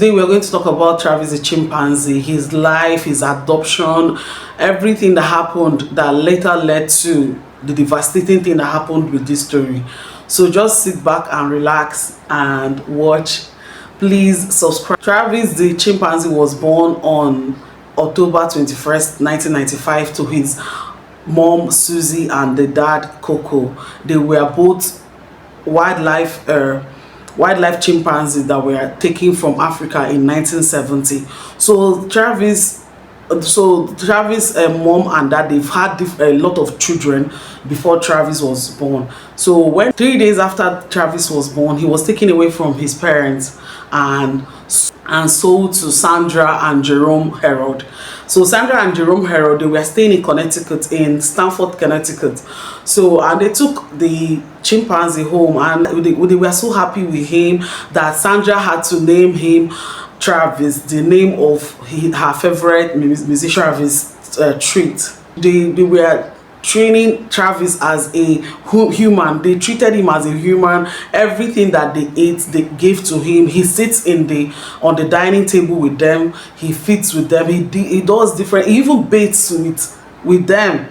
Today we're going to talk about Travis the chimpanzee, his life, his adoption, everything that happened that later led to the devastating thing that happened with this story. So just sit back and relax and watch. Please subscribe. Travis the chimpanzee was born on October 21st, 1995 to his mom Susie and the dad Coco. They were both wildlife chimpanzees that were taken from Africa in 1970. So Travis mom and dad, they've had a lot of children before Travis was born. So when 3 days after Travis was born, he was taken away from his parents and sold to Sandra and Jerome Harold. So Sandra and Jerome Harold, they were staying in Connecticut, in Stamford, Connecticut. So and they took the chimpanzee home, and they were so happy with him that Sandra had to name him Travis, the name of her favorite musician, Travis Treat. They were training Travis as a human. They treated him as a human. Everything that they ate, they gave to him. He sits on the dining table with them. He feeds with them. He does different. He even bathes with them.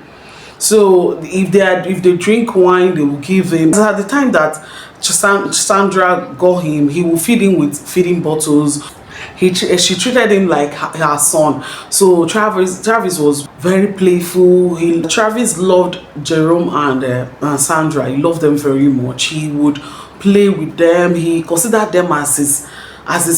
So if they drink wine, they will give him. At the time that Sandra got him, he will feed him with feeding bottles. She treated him like her son. So Travis was very playful. Travis loved Jerome and Sandra. He loved them very much. He would play with them. He considered them as his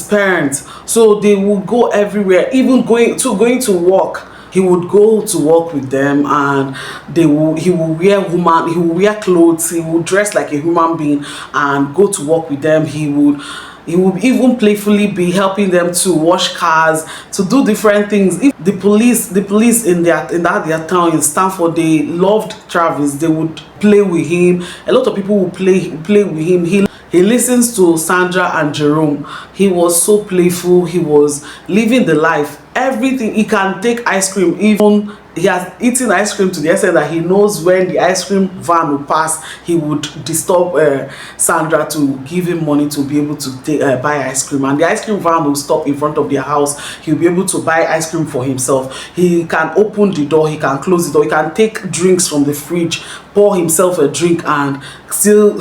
parents. So they would go everywhere, even going to work. He would go to work with them, and he will wear clothes. He would dress like a human being and go to work with them. He would even playfully be helping them to wash cars, to do different things. If the police in their town in Stamford, they loved Travis. They would play with him. A lot of people would play with him. He listens to Sandra and Jerome. He was so playful. He was living the life. Everything. He can take ice cream. Even he has eaten ice cream to the extent that he knows when the ice cream van will pass, he would disturb Sandra to give him money to be able to buy ice cream. And the ice cream van will stop in front of their house. He'll be able to buy ice cream for himself. He can open the door. He can close the door. He can take drinks from the fridge, pour himself a drink, and still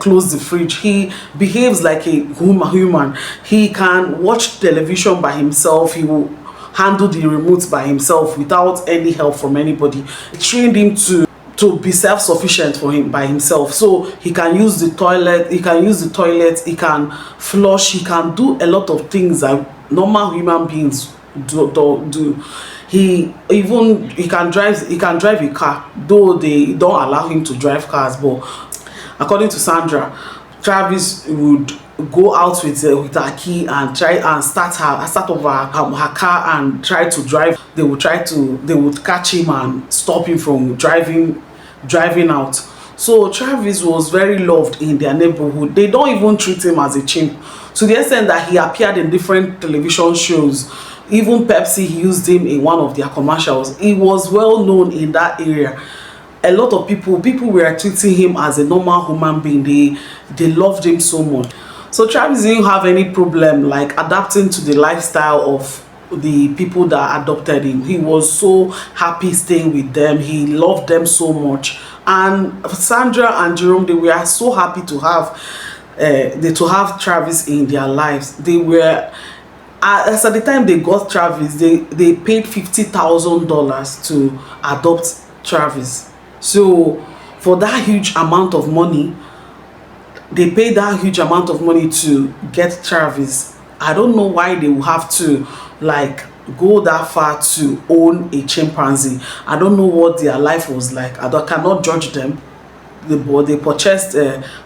close the fridge. He behaves like a human. He can watch television by himself. He will handle the remote by himself without any help from anybody. He trained him to be self-sufficient by himself. So he can use the toilet. He can flush. He can do a lot of things that normal human beings do. He can drive a car, though they don't allow him to drive cars. But according to Sandra, Travis would go out with her key and try and start up her car and try to drive. They would catch him and stop him from driving out. So Travis was very loved in their neighborhood. They don't even treat him as a chimp, to the extent that he appeared in different television shows. Even Pepsi used him in one of their commercials. He was well known in that area. A lot of people were treating him as a normal human being. They loved him so much. So Travis didn't have any problem like adapting to the lifestyle of the people that adopted him. He was so happy staying with them. He loved them so much. And Sandra and Jerome, they were so happy to have Travis in their lives. They were, as at the time they got Travis, they paid $50,000 to adopt Travis. So for that huge amount of money, they paid that huge amount of money to get Travis. I don't know why they will have to go that far to own a chimpanzee. I don't know what their life was like. I cannot judge them. They purchased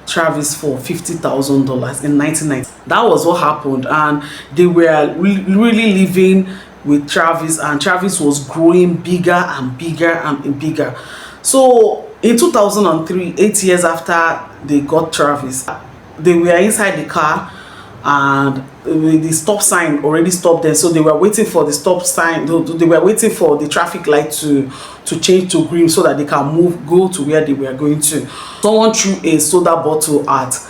Travis for $50,000 in 1990. That was what happened, and they were really living with Travis, and Travis was growing bigger and bigger and bigger. So in 2003, 8 years after they got Travis, they were inside the car, and the stop sign already stopped them. So they were waiting for the stop sign. They were waiting for the traffic light to change to green so that they can go to where they were going to. Someone threw a soda bottle at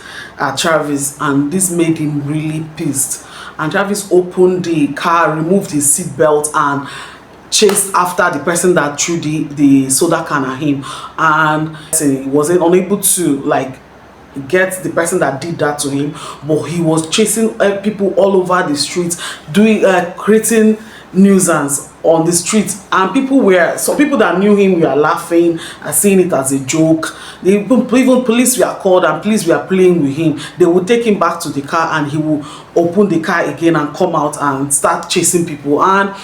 Travis, and this made him really pissed. and Travis opened the car, removed his seat belt, and chased after the person that threw the soda can at him, and he wasn't unable to like get the person that did that to him, but he was chasing people all over the street, doing creating nuisance on the street, and some people that knew him were laughing and seeing it as a joke. Even police were called, and police were playing with him. They would take him back to the car, and he will open the car again and come out and start chasing people. And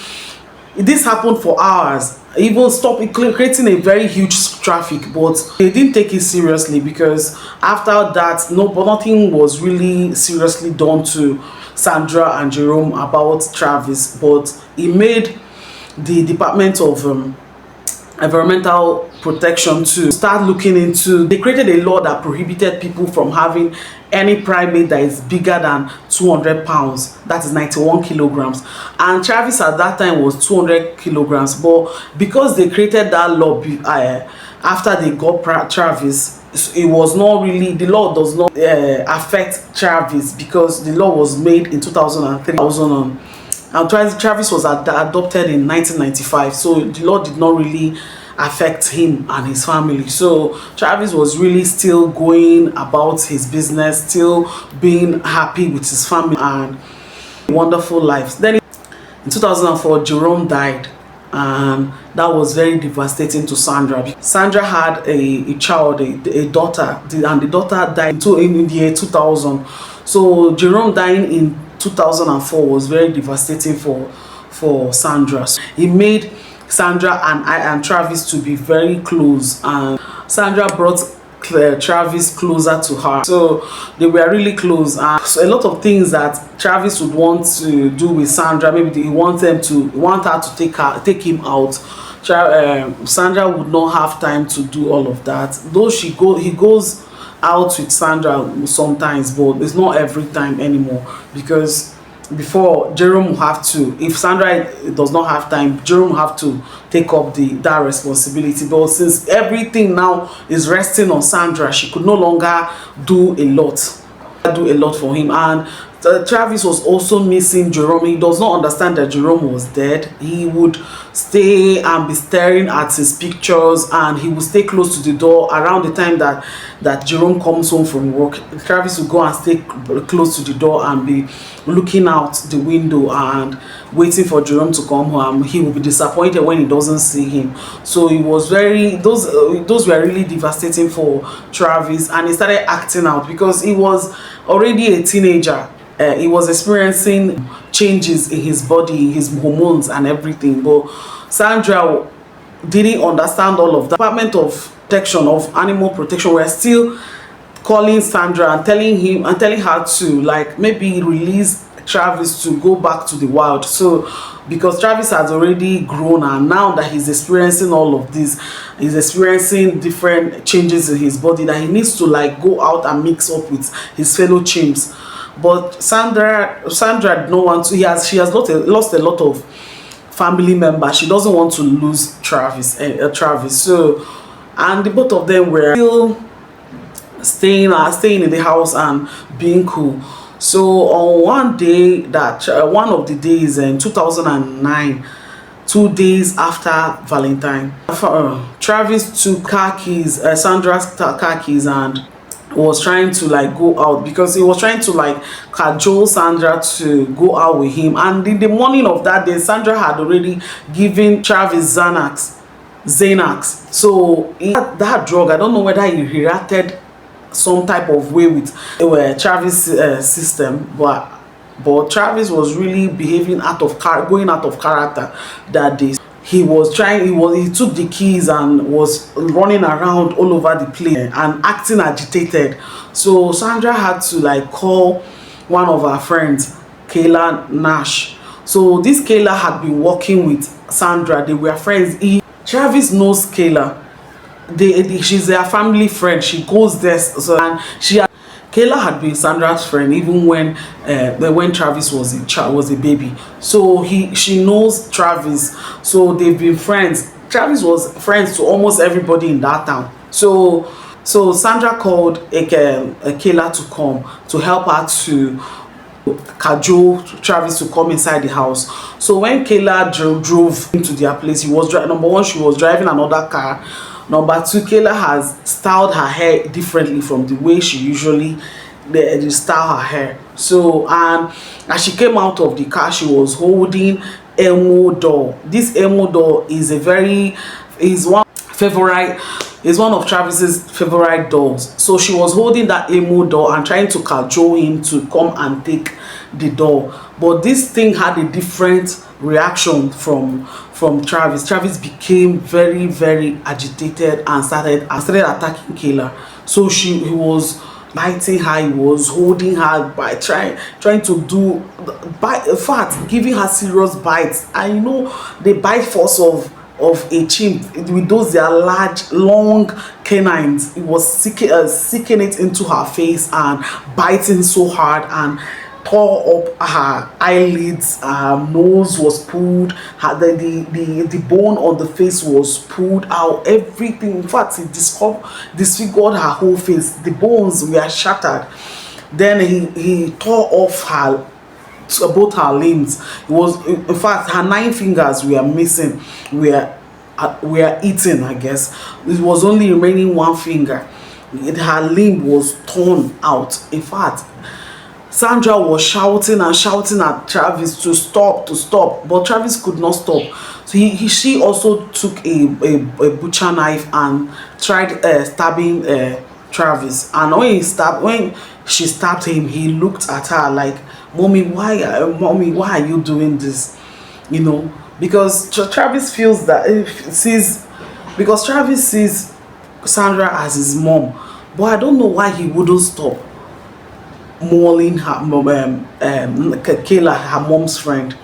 this happened for hours, even creating a very huge traffic, but they didn't take it seriously, because after that nothing was really seriously done to Sandra and Jerome about Travis. But it made the Department of Environmental Protection to start looking into. They created a law that prohibited people from having any primate that is bigger than 200 pounds, that is 91 kilograms, and Travis at that time was 200 kilograms. But because they created that law after they got Travis, it was not really, the law does not affect Travis, because the law was made in 2003, and Travis was adopted in 1995, so the law did not really affect him and his family. So Travis was really still going about his business, still being happy with his family and wonderful lives. Then in 2004, Jerome died, and that was very devastating to Sandra. Sandra had a child, a daughter, and the daughter died in the year 2000. So Jerome dying in 2004 was very devastating for Sandra. So he made Sandra and Travis to be very close, and Sandra brought Travis closer to her, so they were really close. And so a lot of things that Travis would want to do with Sandra, maybe he want her to take him out, Sandra would not have time to do all of that. Though he goes out with Sandra sometimes, but it's not every time anymore, because before Jerome will have to, if Sandra does not have time, Jerome will have to take up that responsibility. But since everything now is resting on Sandra, she could no longer do a lot for him. And Travis was also missing Jerome. He does not understand that Jerome was dead. He would stay and be staring at his pictures, and he would stay close to the door around the time that Jerome comes home from work. Travis would go and stay close to the door and be looking out the window and waiting for Jerome to come home. He will be disappointed when he doesn't see him. So it was those were really devastating for Travis, and he started acting out because he was already a teenager. He was experiencing changes in his body, his hormones and everything. But Sandra didn't understand all of that. Department of Animal Protection were still calling Sandra and telling her to like maybe release Travis to go back to the wild. So because Travis has already grown, and now that he's experiencing all of this, he's experiencing different changes in his body, that he needs to like go out and mix up with his fellow chimps. But Sandra did not want to. She has lost a lot of family members. She doesn't want to lose Travis. So, and the both of them were still staying in the house and being cool. So on one day, one of the days in 2009, 2 days after Valentine, Travis took Sandra's car keys, and was trying to like go out, because he was trying to like cajole Sandra to go out with him. And in the morning of that day, Sandra had already given Travis Xanax. So that drug, I don't know whether he reacted some type of way with Travis system, but Travis was really behaving going out of character that day. He took the keys and was running around all over the place and acting agitated. So Sandra had to like call one of her friends, Kayla Nash. So this Kayla had been working with Sandra. They were friends. Travis knows Kayla. She's their family friend. She goes there. So, and Kayla had been Sandra's friend even when Travis was a baby. So she knows Travis. So they've been friends. Travis was friends to almost everybody in that town. So Sandra called Kayla to come to help her to cajole Travis to come inside the house. So when Kayla drove into their place, he was number one, she was driving another car. Number two, Kayla has styled her hair differently from the way she usually they style her hair. So, and as she came out of the car, she was holding Elmo doll. This Elmo doll is one of Travis's favorite dolls. So she was holding that Elmo doll and trying to cajole him to come and take the doll. But this thing had a different reaction from Travis. Travis became very, very agitated and started attacking Kayla. So he was biting her, he was holding her by trying to do bite, in fact giving her serious bites. And you know the bite force of a chimp with those their large long canines. It was sinking it into her face and biting so hard and tore up her eyelids. Her nose was pulled, the bone on the face was pulled out, everything. In fact, it disfigured her whole face. The bones were shattered. Then he tore off both her limbs. It was, in fact, her 9 fingers were missing, were eaten, I guess. It was only remaining 1 finger. Her limb was torn out. In fact, Sandra was shouting and shouting at Travis to stop, but Travis could not stop. So she also took a butcher knife and tried stabbing Travis. And when she stabbed him, he looked at her like, mommy, why are you doing this? You know, because Travis feels that because Travis sees Sandra as his mom. But I don't know why he wouldn't stop mauling her Kayla, her mom's friend.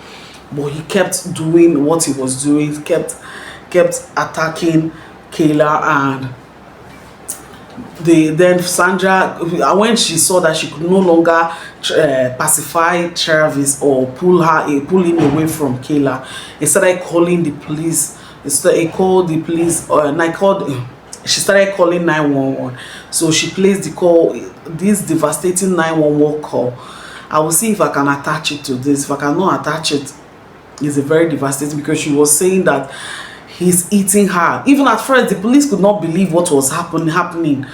But he kept doing what he was doing, kept attacking Kayla. And then Sandra, when she saw that she could no longer pacify Travis or pull him away from Kayla, he started calling the police. He called the police, she started calling 911. So she placed the call, this devastating 911 call. I will see if I can attach it to this. If I cannot attach it, it's a very devastating, because she was saying that he's eating her. Even at first, the police could not believe what was happening.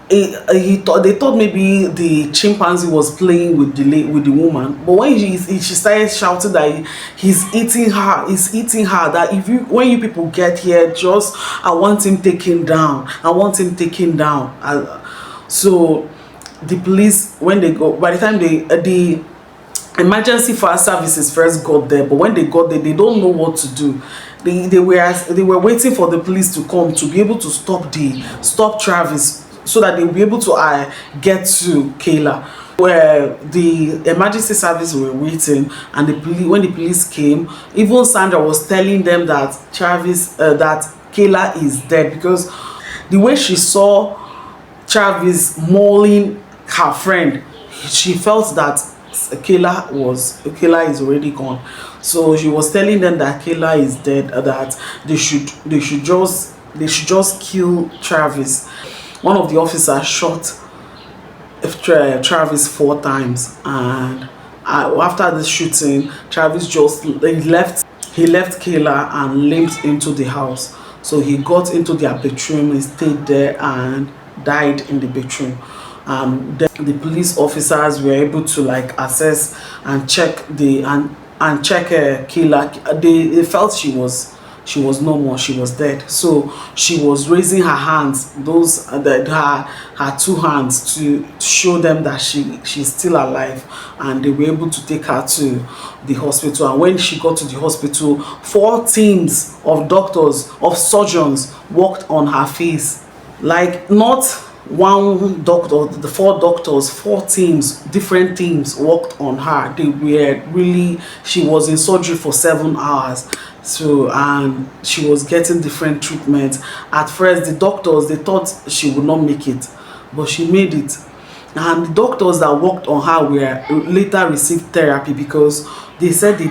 They thought maybe the chimpanzee was playing with the woman. But when she started shouting that he's eating her, that when you people get here, I want him taken down. So the police, when they go, by the time the emergency fire services first got there, but when they got there, they don't know what to do. They were waiting for the police to come to be able to stop Travis, so that they'll be able to get to Kayla. Where the emergency service were waiting, and when the police came, even Sandra was telling them that that Kayla is dead, because the way she saw Travis mauling her friend, she felt that Kayla is already gone. So she was telling them that Kayla is dead, that they should just kill Travis. One of the officers shot Travis 4 times, and after the shooting, Travis left Kayla and limped into the house. So he got into their bedroom, he stayed there and died in the bedroom. Then the police officers were able to assess and check Kayla. They felt she was no more, she was dead. So she was raising her hands, her 2 hands, to show them that she's still alive, and they were able to take her to the hospital. And when she got to the hospital, 4 teams of doctors, of surgeons, worked on her face. Not one doctor, the 4 doctors, 4 teams, different teams worked on her. She was in surgery for 7 hours. So, and she was getting different treatment. At first, the doctors, they thought she would not make it, but she made it. And the doctors that worked on her later received therapy, because they said they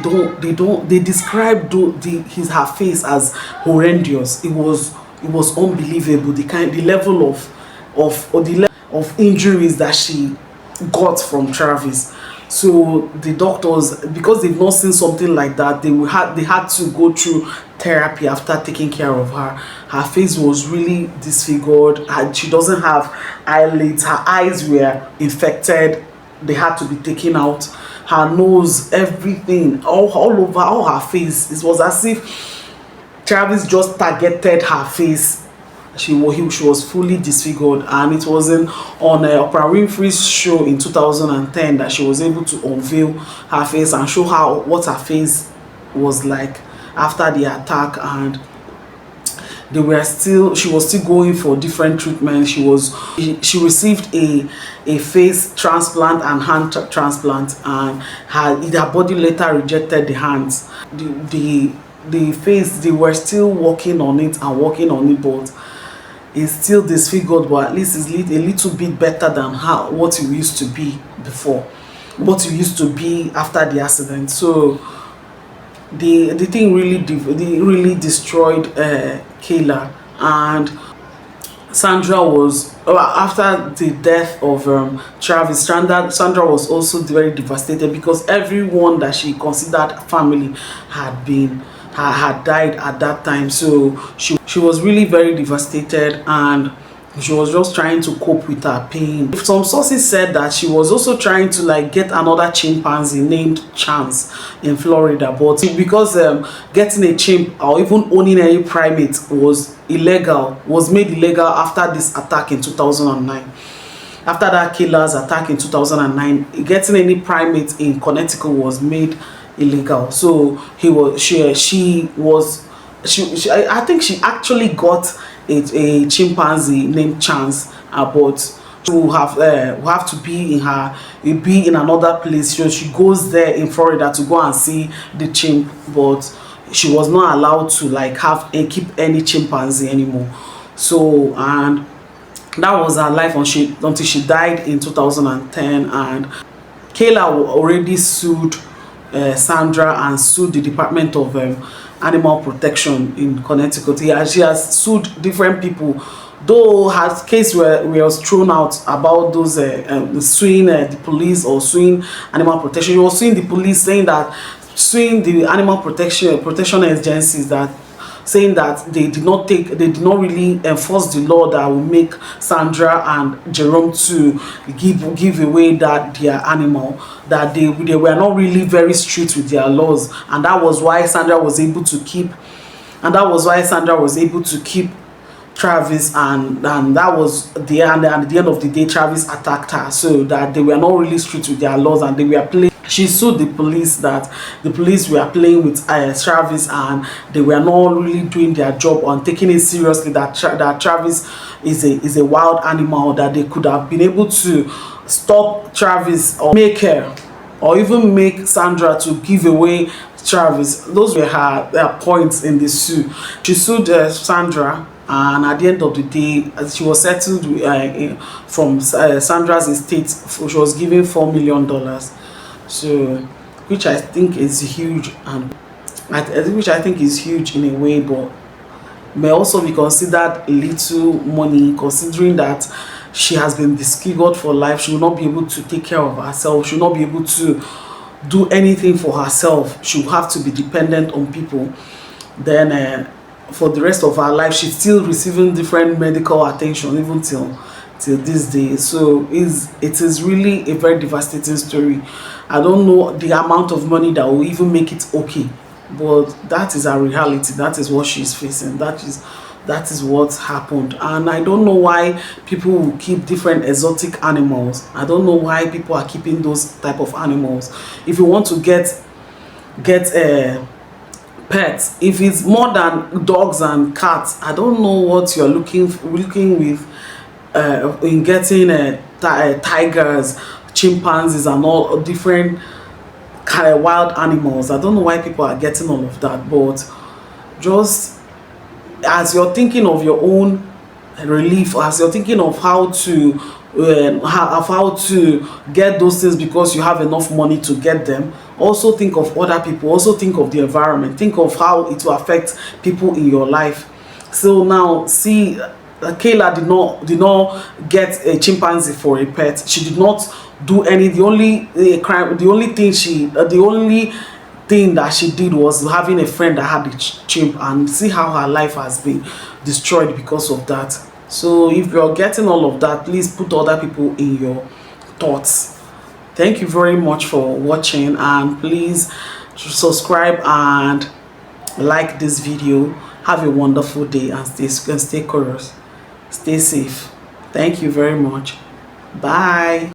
described her face as horrendous. It was unbelievable, the level of injuries that she got from Travis. So the doctors, because they've not seen something like that, they had to go through therapy after taking care of her. Her face was really disfigured, and she doesn't have eyelids. Her eyes were infected. They had to be taken out. Her nose, everything, all over, all her face. It was as if Travis just targeted her face. She was fully disfigured, and it was on Oprah Winfrey's show in 2010 that she was able to unveil her face and show what her face was like after the attack. And she was still going for different treatments. She received a face transplant and hand transplant, and her body later rejected the hands. The face, they were still working on it, but it's still disfigured, but at least it's a little bit better than what it used to be before, what it used to be after the accident. So the thing really destroyed Kayla. And Sandra was, after the death of Travis, Sandra was also very devastated, because everyone that she considered family had died at that time. So she was really very devastated, and she was just trying to cope with her pain. Some sources said that she was also trying to like get another chimpanzee named Chance in Florida, but because getting a chimp or even owning any primate was made illegal after this attack in 2009. After that killer's attack in 2009, getting any primate in Connecticut was made illegal. So I think she actually got a chimpanzee named Chance, but will have to be in another place. So she goes there in Florida to go and see the chimp, but she was not allowed to like keep any chimpanzee anymore. So, and that was her life until she died in 2010. And Kayla already sued Sandra and sued the Department of Animal Protection in Connecticut. She has sued different people, though her case was thrown out about those suing the police or suing animal protection. She was suing the police, suing the animal protection agencies, that saying that they did not really enforce the law that will make Sandra and Jerome to give away their animal, that they were not really very strict with their laws, and that was why Sandra was able to keep Travis, and that was at the end of the day Travis attacked her, so that they were not really strict with their laws, and they were playing. She sued the police that the police were playing with Travis, and they were not really doing their job on taking it seriously, that Travis is a wild animal, that they could have been able to stop Travis or make her or even make Sandra to give away Travis. Those were her points in the suit. She sued Sandra, and at the end of the day, she was settled from Sandra's estate. She was given $4 million. So, which I think is huge, and which I think is huge in a way, but may also be considered little money, considering that she has been disfigured for life. She will not be able to take care of herself. She will not be able to do anything for herself. She will have to be dependent on people. Then for the rest of her life, she's still receiving different medical attention even till this day. So it is really a very devastating story. I don't know the amount of money that will even make it okay, but that is her reality. That is what she's facing. That is what happened. And I don't know why people will keep different exotic animals. I don't know why people are keeping those type of animals. If you want to get pets, if it's more than dogs and cats, I don't know what you're looking with in getting tigers, chimpanzees, and all different kind of wild animals. I don't know why people are getting all of that, but just as you're thinking of your own relief, as you're thinking of how to get those things because you have enough money to get them, also think of other people, also think of the environment, think of how it will affect people in your life. So now see Kayla did not get a chimpanzee for a pet. She did not do any. The only crime, the only thing that she did was having a friend that had a chimp, and see how her life has been destroyed because of that. So if you're getting all of that, please put other people in your thoughts. Thank you very much for watching, and please subscribe and like this video. Have a wonderful day, and stay curious, stay safe. Thank you very much. Bye.